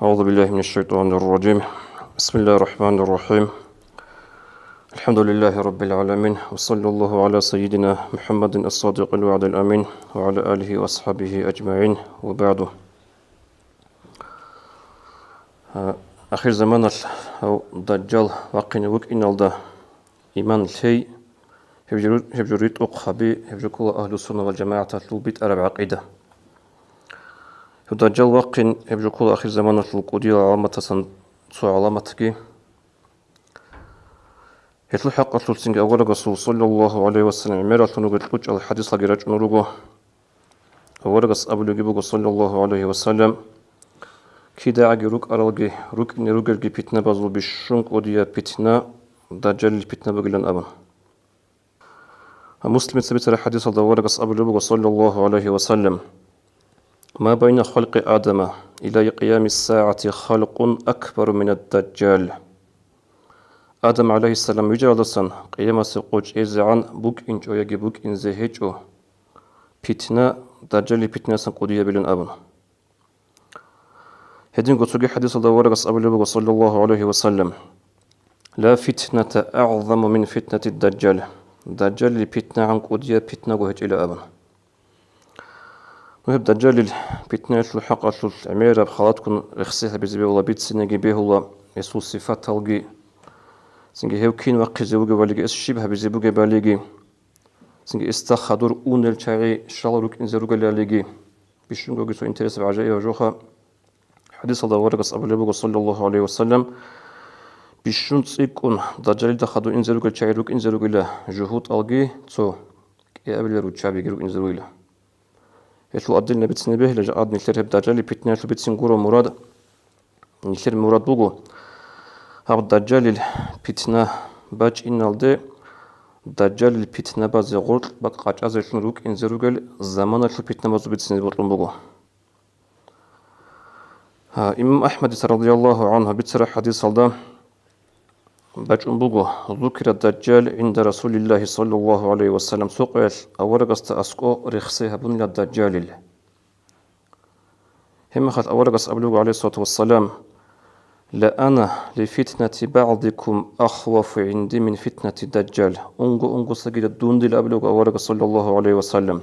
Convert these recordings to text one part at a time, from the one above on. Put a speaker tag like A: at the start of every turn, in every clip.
A: أعوذ بالله من الشيطان الرجيم. بسم الله الرحمن الرحيم. الحمد لله رب العالمين، وصلى الله على سيدنا محمد الصادق الوعد الأمين وعلى آله وأصحابه أجمعين، وبعد. آخر زمان أو دجال وقين وك إن الله إيمان الهي هبجريت أقخبي هبجكل أهل السنة والجماعة تلبيت أرب عقيدة. دجال وقين هبجكل آخر زمان القدير علامة سو علامتك يتلو حق أتلسنج أول رسول صلى الله عليه وسلم عميرة نقول لج الحديث لجرج نروجه أول رس أبو لجيبه صلى الله عليه وسلم كده عجروك أرلجي روك إن روجرجي بيتنا بزل بشونك وديا بيتنا دجال بيتنا بقولن أبن مسلم ثبت الحديث أول رس أبو لجيبه صلى الله عليه وسلم ما بين خلق آدم إلى قيام الساعة خلق أكبر من الدجال. آدم عليه السلام يجعلسن قيامة سقوج إزعان بوك إنج ويجي بوك إن زهجو بيتنا دجال بيتنا سنقودية بلن أبن. هدين قصوغي حديث الله ورقص أبو لبغ صلى الله عليه وسلم لا فتنة أعظم من فتنة الدجال. دجال بيتنا عن قودية بيتنا وهج إلى أبن. وهب دجال بيتنا يتلو حق أتلو العميرة بخلاتكم رخصيها بزبي الله بيت سنجي بيه الله يسوس صفات تلقي سنجي هيوكين وقي زوجي والجي الشبه بزبوجي بالجي سنجي استخدر أون الشعي شالروك إن زروج اللي بيشونجو جسوا إنترس بعجائي وجوها حديث الله ورقص أبو لبغ صلى الله عليه وسلم بيشون تسيكون دجال دخدو إن زروج الشعي روك إن زروج له جهود ألقي تو يقبل يروج شعبي يروج إن زروج له يتلو أدلنا بتسنبه لجأد نكتر هب دجال بيتنا يتلو بتسنقورو مراد نكتر مراد بوغو هاب دجال بيتنا باج إن الدي دجال بيتنا باز غرط بق قاج أزل روك إن زروجل زمان الفل بيتنا باز بتسنبه بوغو إمام أحمد رضي الله عنه بتسرح حديث صلدا باج بوغو ذكر الدجال عند رسول الله صلى الله عليه وسلم سوقل أورغست أسقو رخصيها بن الدجال هم خد أورغس أبلغ عليه الصلاة والسلام لأنا لفتنة بعضكم أخوف عندي من فتنة الدجال أنغو سجد الدون دي أبلغ أورغس صلى الله عليه وسلم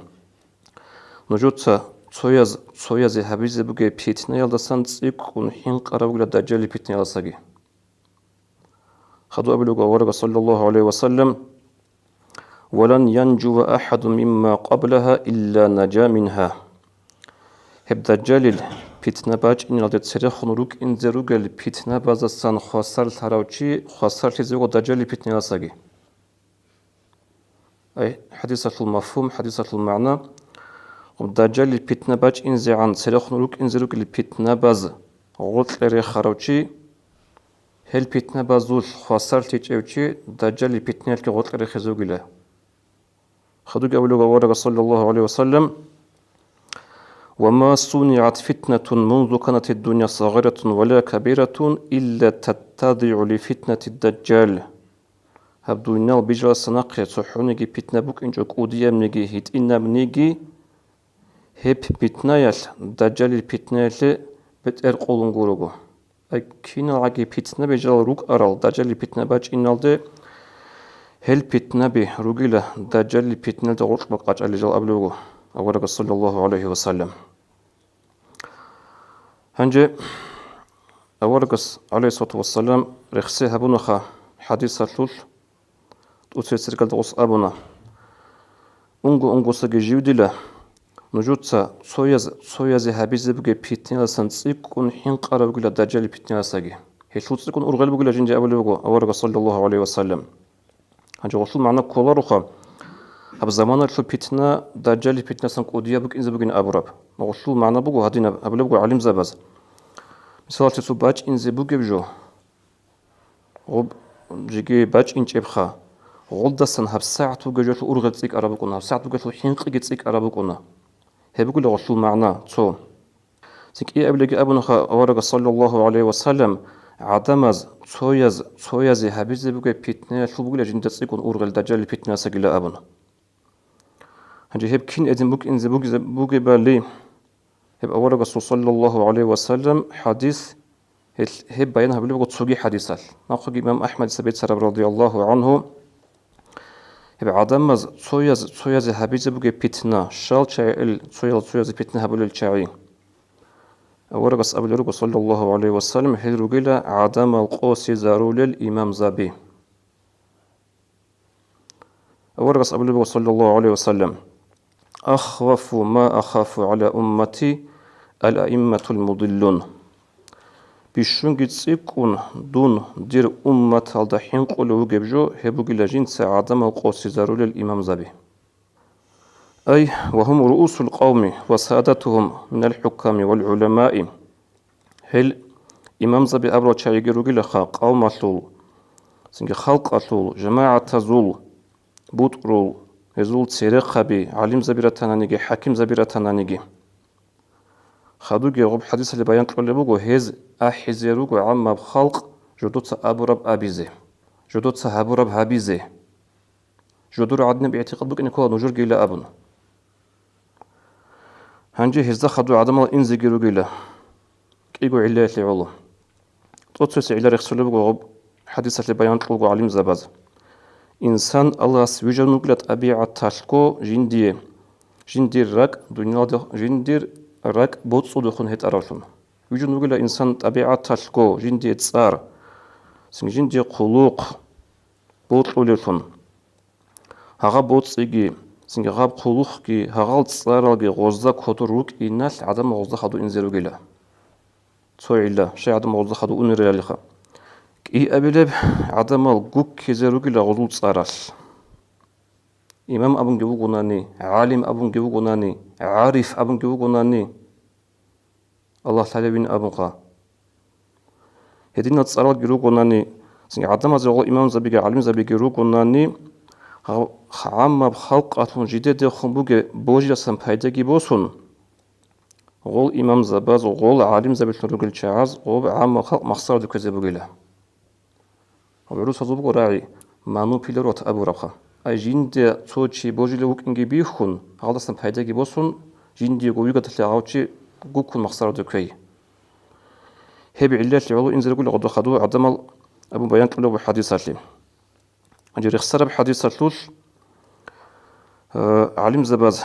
A: نجوتا تويز هبيز بوغي بيتنا يلدسان تسيكون حين قرأوا الدجال بيتنا يلدساقي خدوا أبلغ أورغس صلى الله عليه وسلم ولن ينجو أحد مما قبلها إلا نجا منها هب دجال بيتنا باج إن لدى تسريخ نروك إن زروغ البيتنا بازسان خسر تراوشي خسر تزيغو دجال بيتنا يلدساقي أي حديثة المفهوم حديثة المعنى دجال بيتنا باج إن زيعان تسريخ نروك إن زروغ البيتنا باز غلط لري خراوشي هل بيتنا بازول خسر تيجيوشي دجال بيتنا لكي غلط لري خزوغي له خدوك أولوغ ورغ صلى الله عليه وسلم وما صنعت فتنة منذ كانت الدنيا صغيرة ولا كبيرة إلا تتضع لفتنة الدجال هبدو إنال بجرى سنقيا تحونيجي فتنة بوك إنجوك أوديا منيجي هيت إنا منيجي هب فتنة دجال الفتنة بتر قولن غورغو أي كينا عجي فتنة بجرى روك أرال دجال الفتنة باج إنال دي هل فتنة به رجلا دجال فتنة دغوش بقاج على جل أبلغه أورق صلى الله عليه وسلم هنجي أورق عليه الصلاة والسلام رخصيها بنخا حديث الثلث تؤسر قلت غص أبنا أنغو سجي جودلا نجوتsa soyaz habiz بقى فتنة سنسيكون حين قرب قل دجال فتنة سجي هيشوت سيكون أرغل بقول جنجي أبلغه أورق صلى الله عليه وسلم هنجي غصول معنا كولارخا هب زمان الفل بيتنا دجال بيتنا سنقودية بك إنزا بقين أبراب غصول معنا بقو هدينا أبلا بقو علم زباز مثال تسو باج إنزا بقى بجو غب جيجي باج إنج إبخا غلدا سن هب ساعتو جاجو أرغل تسيك أرابقونا هب ساعتو جاجو حينق تسيك أرابقونا هبقول غصول معنا تو سيك إيه أبلغ أبنخا أورغ صلى الله عليه وسلم عدمز تويز هبيز بقى بيتنا شو بقول جنت تسيكون أرغل دجال بيتنا سجل أبنا هنجي هب كين أدم بوك إنزا بوك بالي هب أورغ صلى الله عليه وسلم حديث هب بينها بلغة تسوقي حديثة ناخذ إمام أحمد سبيت سرب رضي الله عنه هب عدم تسويز هبيز بقى بيتنا شال شايل تسويز بيتنا هبل الشاعي ورقص أبو الرقص صلى الله عليه وسلم هل رجل عدم القوس زارول الإمام زابي ورقص أبو الرقص صلى الله عليه وسلم أخوف ما أخاف على أمتي الأئمة المضلون بيشونجي تسيكون دون دير أمة الدحين قولوا جبجو هبو جلاجين عدم القوس زارول الإمام زابي أي وهم رؤوس القوم وسادتهم من الحكام والعلماء هل إمام زبي أبرو تشايجرو جلخا قوم أطول سنجي خلق أطول جماعة زول بوترول يزول تسيرق خبي علم زبيرة تنانيجي حكيم زبيرة تنانيجي خدوجي غب حديث اللي بيان تقول لبوغو هز أحزيروغو عما بخلق جدوت أبرب أبيزي جدوت هابرب هابيزي جدور عدنا باعتقاد بك إنكو نجور جيلا أبن هنجي هزدا خدو عدم إنزي جيرو جيلا كيغو علة لعوله توتسوس علة رخصولي بغو غب حديثة اللي بيان تقولغو علم زباز إنسان الله سويجا نقلت أبيع تاشكو جندي راك دنيا جندي راك بوتسو دخون هيت أراشون ويجو نقول إنسان أبيع تاشكو جندي تصار جندي قلوق بوتسو لفون هغا بوتسيجي سنجي غاب قلوقي هغال تصارالجي غوزدا كوتوروك إناس عدم غوزدا خدو إنزيرو جيلا تسوي الله شيء عدم غوزدا خدو أنيريا لخا إي أبلب عدم الجوك كزيرو جيلا غزول تصاراس إمام أبن جبو قناني عالم أبن جبو قناني عارف أبن جبو قناني الله تعالى بين أبن قا هدينا تصارال جرو قناني سنجي عدم زغل إمام زبيجي عالم زبيجي رو قناني عام بخلق أتون جديد خنبوجي بوجي سنبايدة بوسون غول إمام زباز وغول عالم زبيجي رجل شعاز غول عام خلق مخسر دكزي بوجيله وبعروس هذا راعي مانو بيلروت أبو ربخا أي جند توشي بوجي لوك إنجي بيخون هذا سنبايدة بوسون جندي قويقة تلاعوشي قوكون مخسر دكوي هبي علات لعلو إنزل يقول غدو خدو عدم أبو بيان تقول بحديثات لي أجري خسر بحديثات لوش علم زباز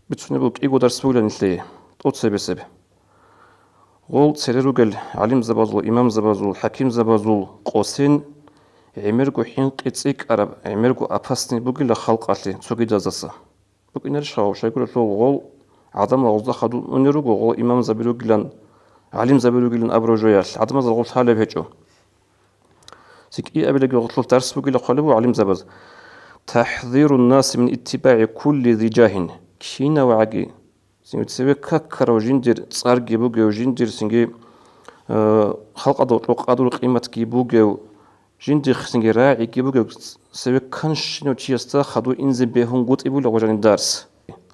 A: بتسوني بوك إيقو درس بولا نتليه توت سبي سبي غول سيريروغل علم زبازول إمام زبازول حكيم زبازول قوسين عمركو حين قيتسيك عرب عمركو أباستني بوكي لخلق أتلي تسوكي جازاسا بوكي نرشاو شايكو لتلو غول عدم غوزا خدو ونيروغو غول إمام زبيروغلان علم زبيروغلان أبرو جويال عدم غول حالة بهجو سيك إي أبلغ غطلو درس بوكي لقلبو علم زباز تحذير الناس من اتباع كل ذي جاه كينا وعقي سنجي تسوي كاكرا وجندير تصارجي بوغي وجندير سنجي خلق أدو قيمة كي بوغي جندير سنجي راعي كي بوغي سوي كنش نو تشيستا خدو إنزي بيهون قوت إبو لغجان الدارس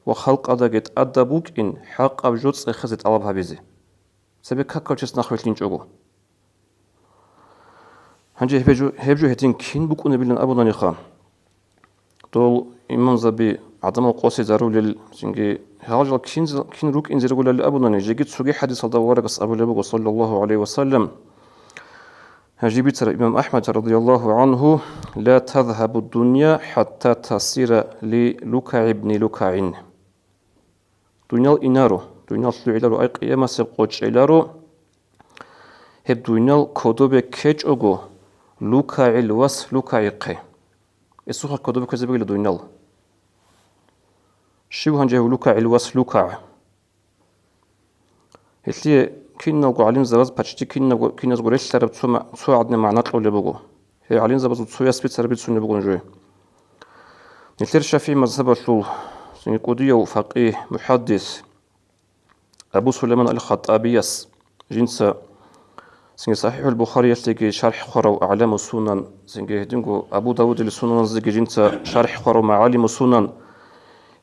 A: وخلق أدا جيت أدا بوك إن حق أبجوت سيخزت ألابها بيزي سوي كاكرا تشيس نخوش لينجوغو هنجي هبجو هتين كين بوك ونبيلن أبو نانيخان دول إمام زبي عدم القوس زارول سنجي هاجل كين روك إنزل يقول لأبو ناني جيت سوقي حديث الله ورقص أبو لبوغ صلى الله عليه وسلم هجيب ترى إمام أحمد رضي الله عنه لا تذهب الدنيا حتى تصير للكع ابن لكع دنيا الإنارو دنيا الثلو أي قيامة سبقوش إلارو هب دنيا كودوب كيج أغو لكع الوس لكع قي السوخة كودوب كذبه لدنيا شو هنجه لكع الوس لكع هتلي كنا نقول علم زباز بتشتي كنا نقول إيش ترى بتسوى عدنا معنات اللي بقول هي علم زباز بتسوى يسبت ترى بتسوى بقول نجوي نتلر شافعي مذهب الشول سنقودية وفقيه محدث أبو سليمان الخطابيس جنس سنجي صحيح البخاري يشتكي شرح خرو أعلام السنن سنجي هدينجو أبو داود السنن زكي جنس شرح خرو معالم السنن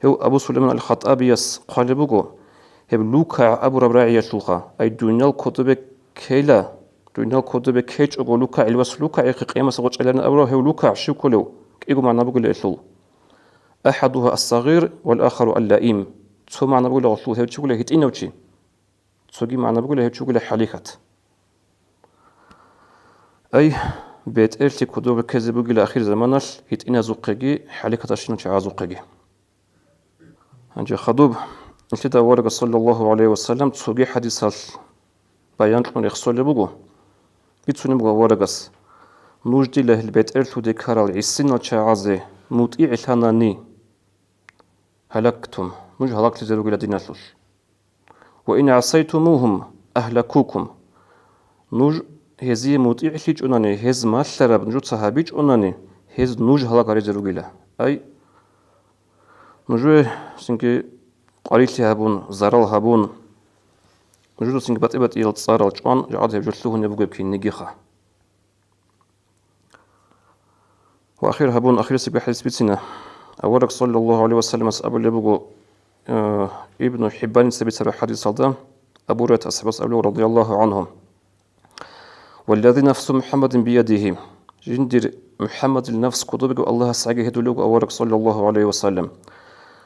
A: هو أبو سليمان الخطابيس قال بقول هبلوكا أبو ربراعي يشلوخا أي دنيا الكتب كيلا دنيا الكتب كيج أقول لوكا الوس لوكا قيمة سقط علينا أبو هو لوكا شو كله كيجو معنا بقول إيشلو أحدها الصغير والآخر اللئيم ثم معنا بقول غطلو هو تقول هيت إنه شيء تسوقي معنا بقول هيت تقول حليكت أي بيت إرتي كدوغ كذبوغي لآخر زمانال هيتئنا زوقيجي حالك تشينو تشعا زوقيجي هنجي خدوب انتدا ورق صلى الله عليه وسلم تسوغي حديث بيان لون يخصول لبوغو بيتسوني بغا ورقس نوجدي له البيت إرتو دي كارال عسينا تشعازي موتئي الهاناني هلكتم نوج هلاك تزيروغي لديناتوش وإن عصيتموهم أهلكوكم نوج هزي موتئي ليج أناني هز مالشرب نجو صحابيج أناني هز نوج هلاك ريزيروغي له أي نجو سنكي قريتي هابون زرال هابون نجو سنكي بات يلتصار الجوان جعاد هبجلتوه نبوغي بكي نجيخة وأخير هابون أخير سيبقى حديث بيتسنا أورك صلى الله عليه وسلم أسأبو لبوغو ابن حبان سبيت سبع حديث صلى أبو ريت أصحاب رضي الله عنهم والذي نفس محمد بيده جندر محمد النفس كتبك الله سعيه هدولوك أورك صلى الله عليه وسلم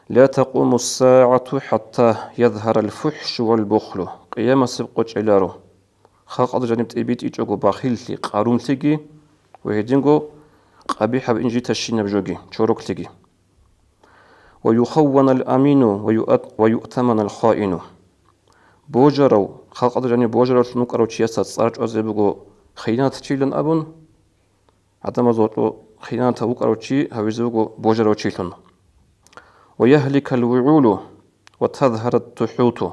A: لا تقوم الساعة حتى يظهر الفحش والبخل قيام سبق جلارو خلق أضر جانب تأبيت إيجوغو باخيل قارون تيجي وهدينغو قبيحة بإنجي تشين بجوغي شوروك تيجي ويخون الأمين ويؤتمن الخائن بوجرو خلق أضر جانب بوجرو تنوكرو تشياسات صارج أزيبوغو خيانات تشيلن أبون عدم زوتو خيانات وكرو تشي هاويزوغو بوجرو تشيلن ويهلك الوعول وتظهر التحوت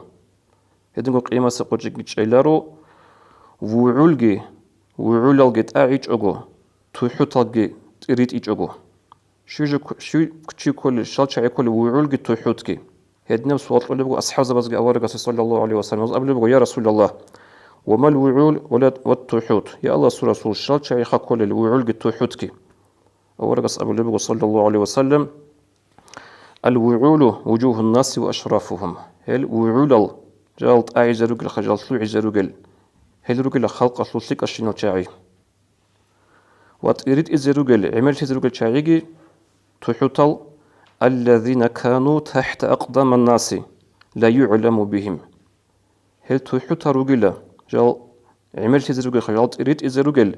A: هدنغو قيمة سقوجي جيلارو وعولجي تأعيج أغو تحوتالجي تريد إيج أغو شو كتشي كل شالشا كل وعولجي تحوتكي هدنا بسوات لبغو أصحاب زبازجي أورغا صلى الله عليه وسلم أبلغو يا رسول الله وما الوعول والتحوت يا الله سورة رسول شالشا يخا كل الوعولجي تحوتكي أورغا أبلغو صلى الله عليه وسلم الوعول وجوه الناس وأشرافهم هل وعول جالت أعي زروجل خجالت لوعي زروجل هل رجل خلق سلسلك الشينو تاعي وتريد إزروجل عملت زروجل تاعيجي تحطل الذين كانوا تحت أقدام الناس لا يعلم بهم هل تحط رجل جال عملت زروجل خجالت تريد إزروجل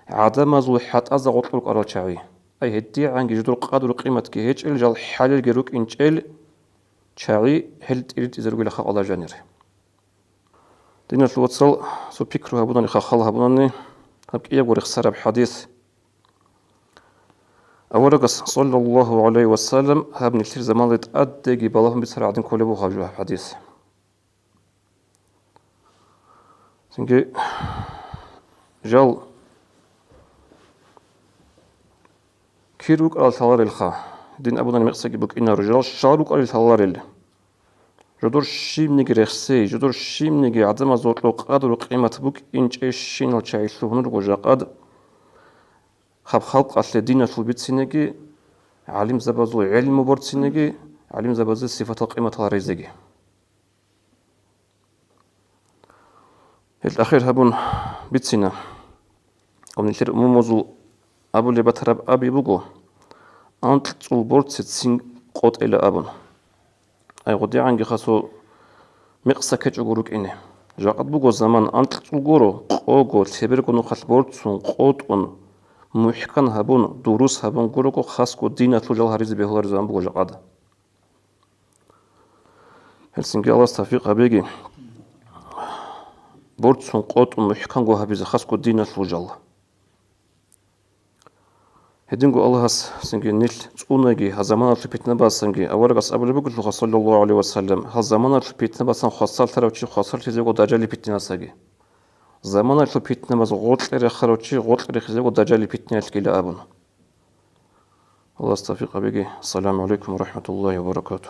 A: عدم زوحات أزغط لك أرى تاعي أي هدي عنك جدول قادر قيمة كهيج الجال حالل جروك إنجل تاعي هل تريد إزروجل خلق الله جانير دينا الوصل سو بيكرو هابوناني خاخال هابوناني هابك إيا ورق سرب حديث أورقس صلى الله عليه وسلم هابني كثير زمان ليت أدقي بلاهم بسرعة عدن كولبو هاجوها حديث سنجي جال كيروك على ثلار الخا دين أبوناني مقصة بوك إنا رجال شاروك على ثلار جدور شيم نيجي رخصي جدور شيم نيجي عدم زوتلو قادر قيمة بوك إنش إيشين الشايسلو هنرغو جاقاد خب خلق أصل دينة البيت سينيجي علم زبازو علم برد سينيجي علم زبازو صفة القيمة الرزقي الأخير هبون بيت سينا ومن الثير موموزو أبو اللي بترب أبي بوغو أنت البرد ستسين قوت إلى أبون أي غدي عنك خاصو مقصة كتجوروك إنه جاقد بوغو زمان أنت تلقورو قوغو تبرقو نخل بورتسون قوتون محكن هبون دروس هبون قوروكو خاصكو دينة تلجال هريز بيهولار زمان بوغو جاقد هلسنجي الله استفيق هبيجي بورتسون قوتون محكن قو هبيز خاصكو دينة تلجال هدينغو الله سنجي نيل تونغي هزمان الفيتنا باسنجي أورغاس أبو لبوغ صلى الله عليه وسلم هزمان الفيتنا باسن خاصال تراوشي خاصال تيزيغو دجالي فيتنا ساجي زمان الفيتنا باز غوتلري خروشي غوتلري خيزيغو دجالي فيتنا الكيلا أبون الله استفيق بيجي السلام عليكم ورحمة الله وبركاته